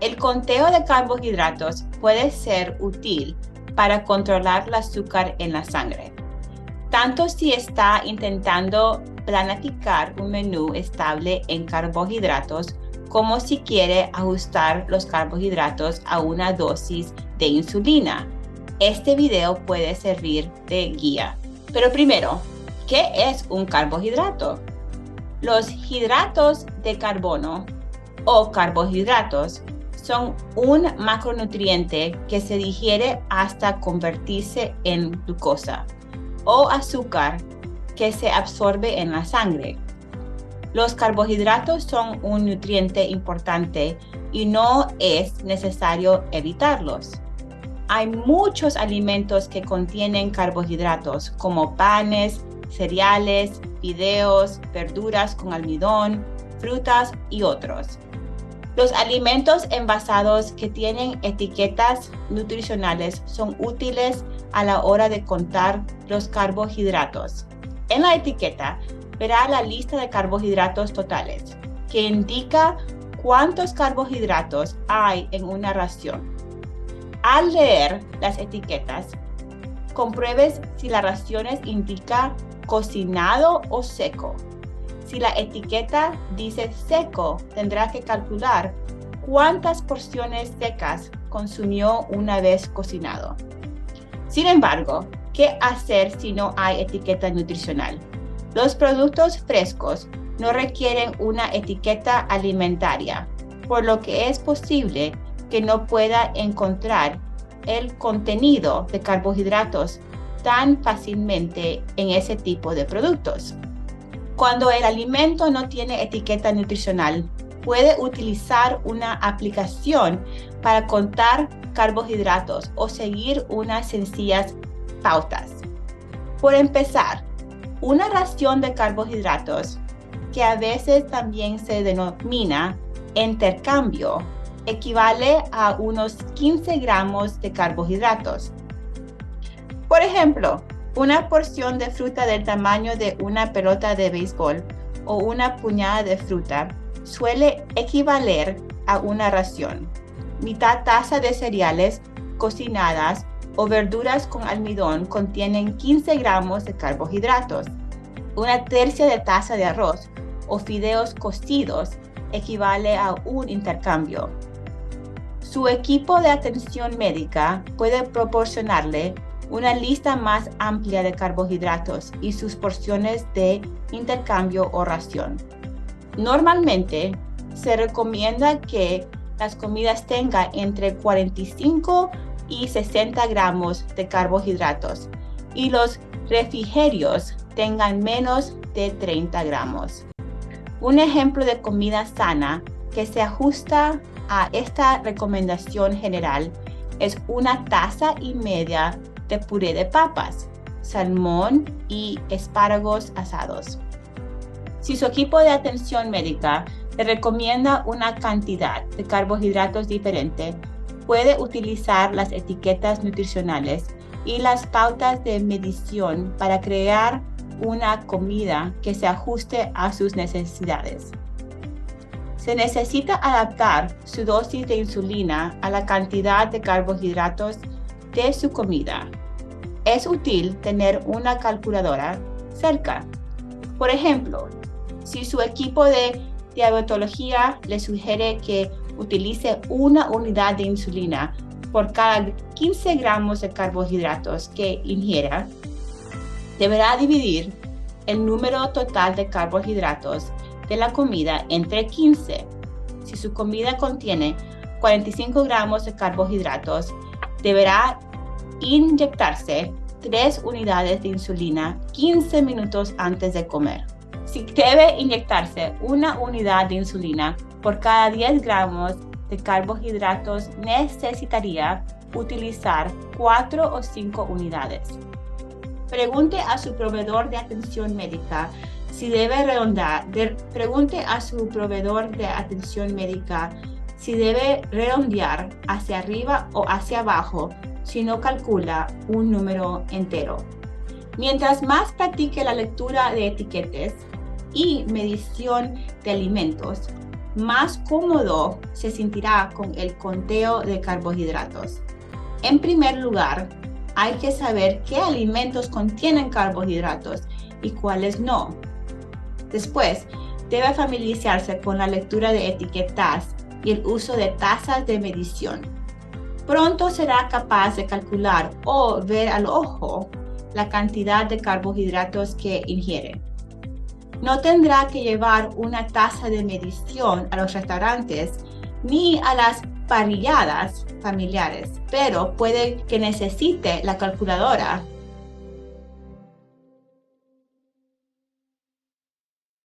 El conteo de carbohidratos puede ser útil para controlar el azúcar en la sangre, tanto si está intentando planificar un menú estable en carbohidratos como si quiere ajustar los carbohidratos a una dosis de insulina. Este video puede servir de guía. Pero primero, ¿qué es un carbohidrato? Los hidratos de carbono o carbohidratos son un macronutriente que se digiere hasta convertirse en glucosa o azúcar que se absorbe en la sangre. Los carbohidratos son un nutriente importante y no es necesario evitarlos. Hay muchos alimentos que contienen carbohidratos, como panes, cereales, fideos, verduras con almidón, frutas y otros. Los alimentos envasados que tienen etiquetas nutricionales son útiles a la hora de contar los carbohidratos. En la etiqueta verá la lista de carbohidratos totales, que indica cuántos carbohidratos hay en una ración. Al leer las etiquetas, compruebes si la ración indica cocinado o seco. Si la etiqueta dice seco, tendrá que calcular cuántas porciones secas consumió una vez cocinado. Sin embargo, ¿qué hacer si no hay etiqueta nutricional? Los productos frescos no requieren una etiqueta alimentaria, por lo que es posible que no pueda encontrar el contenido de carbohidratos tan fácilmente en ese tipo de productos. Cuando el alimento no tiene etiqueta nutricional, puede utilizar una aplicación para contar carbohidratos o seguir unas sencillas pautas. Por empezar, una ración de carbohidratos, que a veces también se denomina intercambio, equivale a unos 15 gramos de carbohidratos. Por ejemplo, una porción de fruta del tamaño de una pelota de béisbol o una puñada de fruta suele equivaler a una ración. Mitad taza de cereales cocinadas o verduras con almidón contienen 15 gramos de carbohidratos. Una tercia de taza de arroz o fideos cocidos equivale a un intercambio. Su equipo de atención médica puede proporcionarle una lista más amplia de carbohidratos y sus porciones de intercambio o ración. Normalmente, se recomienda que las comidas tengan entre 45 y 60 gramos de carbohidratos y los refrigerios tengan menos de 30 gramos. Un ejemplo de comida sana que se ajusta a esta recomendación general es una taza y media de puré de papas, salmón y espárragos asados. Si su equipo de atención médica le recomienda una cantidad de carbohidratos diferente, puede utilizar las etiquetas nutricionales y las pautas de medición para crear una comida que se ajuste a sus necesidades. Se necesita adaptar su dosis de insulina a la cantidad de carbohidratos de su comida. Es útil tener una calculadora cerca. Por ejemplo, si su equipo de diabetología le sugiere que utilice una unidad de insulina por cada 15 gramos de carbohidratos que ingiera, deberá dividir el número total de carbohidratos de la comida entre 15. Si su comida contiene 45 gramos de carbohidratos, deberá inyectarse 3 unidades de insulina 15 minutos antes de comer. Si debe inyectarse una unidad de insulina por cada 10 gramos de carbohidratos, necesitaría utilizar 4 o 5 unidades. Pregunte a su proveedor de atención médica si debe redondear hacia arriba o hacia abajo si no calcula un número entero. Mientras más practique la lectura de etiquetas y medición de alimentos, más cómodo se sentirá con el conteo de carbohidratos. En primer lugar, hay que saber qué alimentos contienen carbohidratos y cuáles no. Después, debe familiarizarse con la lectura de etiquetas y el uso de tazas de medición. Pronto será capaz de calcular o ver al ojo la cantidad de carbohidratos que ingiere. No tendrá que llevar una taza de medición a los restaurantes ni a las parrilladas familiares, pero puede que necesite la calculadora